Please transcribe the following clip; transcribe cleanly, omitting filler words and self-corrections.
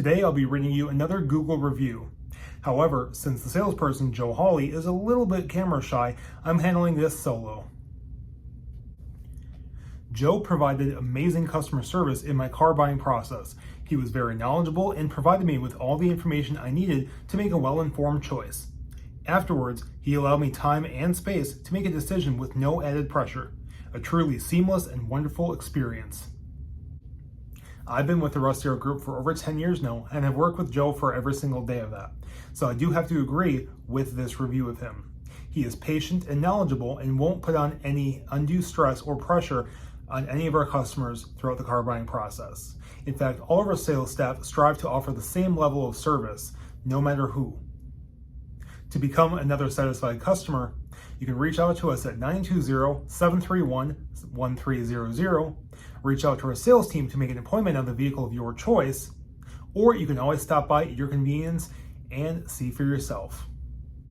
Today I'll be reading you another Google review. However, since the salesperson, Joe Hawley, is a little bit camera shy, I'm handling this solo. Joe provided amazing customer service in my car buying process. He was very knowledgeable and provided me with all the information I needed to make a well-informed choice. Afterwards, he allowed me time and space to make a decision with no added pressure. A truly seamless and wonderful experience. I've been with the Russ Darrow Group for over 10 years now and have worked with Joe for every single day of that. So I do have to agree with this review of him. He is patient and knowledgeable and won't put on any undue stress or pressure on any of our customers throughout the car buying process. In fact, all of our sales staff strive to offer the same level of service, no matter who. To become another satisfied customer, you can reach out to us at 920-731-1300, reach out to our sales team to make an appointment on the vehicle of your choice, or you can always stop by at your convenience and see for yourself.